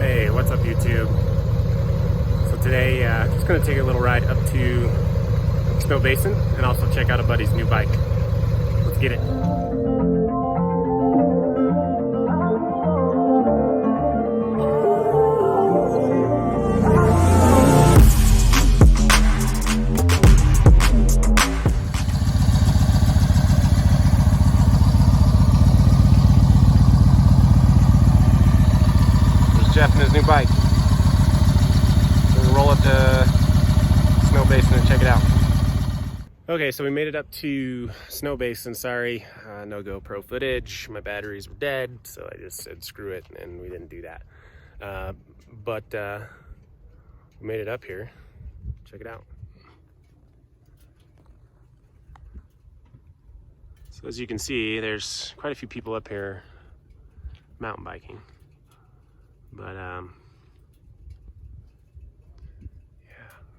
Hey, what's up YouTube? So today, just gonna take a little ride up to Snowbasin and also check out a buddy's new bike. Let's get it. Jeff and his new bike. So we'll roll up to Snowbasin and check it out. Okay, so we made it up to Snowbasin. Sorry, no GoPro footage. My batteries were dead, so I just said screw it, and we didn't do that. But we made it up here. Check it out. So as you can see, there's quite a few people up here mountain biking. But yeah,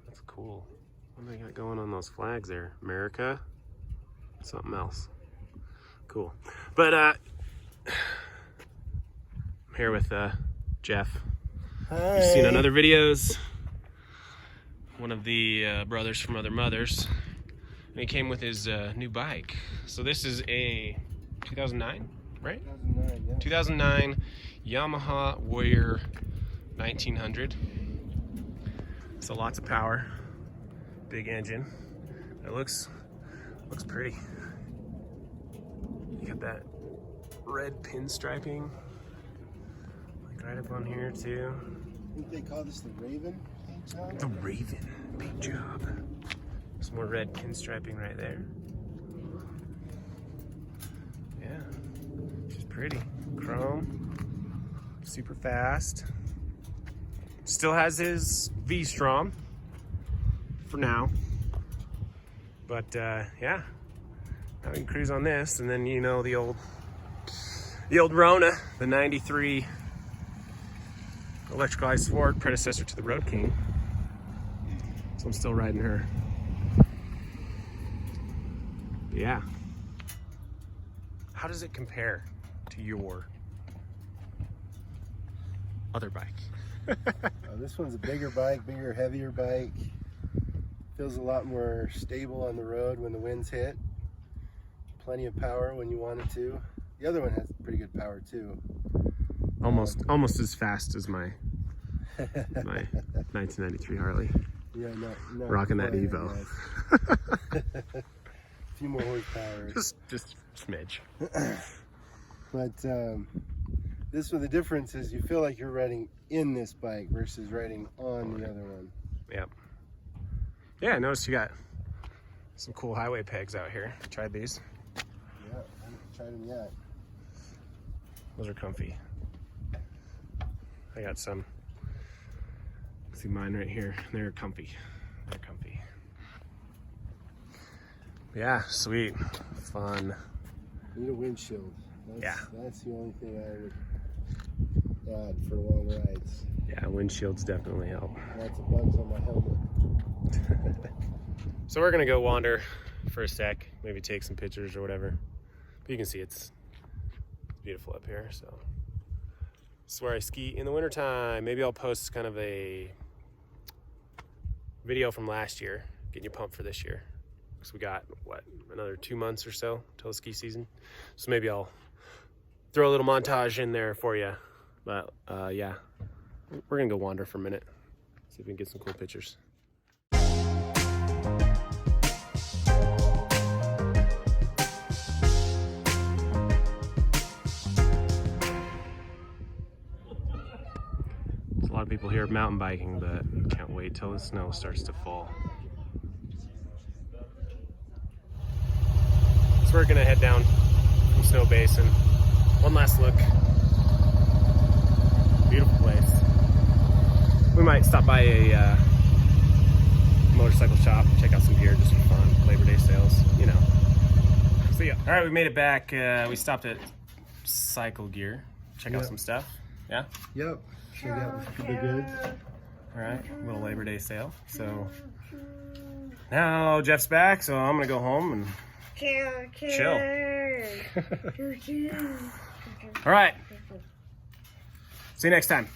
that's cool. What do they got going on those flags there? America, something else. Cool. But I'm here with Jeff. Hi. You've seen on other videos, one of the brothers from Other Mothers, and he came with his new bike. So this is a 2009, right? 2009, yeah. 2009 Yamaha Warrior 1900. So lots of power, big engine. It looks pretty. You got that red pinstriping, like right up on here too. I think they call this the Raven paint job. The Raven paint job. Some more red pinstriping right there. Yeah, she's pretty. Chrome. Super fast. Still has his V-Strom for now. But yeah, now we can cruise on this, and then you know the old Rona, the 93 electricalized Ford, predecessor to the Road King. So I'm still riding her. But yeah. How does it compare to your other bike? This one's a bigger bike, bigger, heavier bike. Feels a lot more stable on the road when the winds hit. Plenty of power when you want it to. The other one has pretty good power too. Almost as fast as my 1993 Harley. Yeah, not rocking that quite, Evo. A few more horsepower. Just smidge. But this one, the difference is you feel like you're riding in this bike versus riding on the other one. Yep. Yeah, I noticed you got some cool highway pegs out here. Tried these. Yeah, I haven't tried them yet. Those are comfy. I got some. See mine right here. They're comfy. They're comfy. Yeah, sweet. Fun. Need a windshield. That's the only thing I would add for long rides. Yeah, windshields definitely help. Lots of bugs on my helmet. So we're gonna go wander for a sec, maybe take some pictures or whatever. But you can see it's beautiful up here. So this is where I ski in the wintertime. Maybe I'll post kind of a video from last year, getting you pumped for this year. So we got, what, another 2 months or so till the ski season. So maybe I'll throw a little montage in there for you. But yeah, we're gonna go wander for a minute. See if we can get some cool pictures. There's a lot of people here mountain biking, but can't wait till the snow starts to fall. So we're gonna head down from Snowbasin. One last look. Beautiful place. We might stop by a motorcycle shop, check out some gear just for fun. Labor Day sales, you know. So yeah. All right, we made it back. We stopped at Cycle Gear. Check out some stuff. Yeah? Yep. Check out the goods. All right, little Labor Day sale. So now Jeff's back, so I'm gonna go home and chill. All right. See you next time.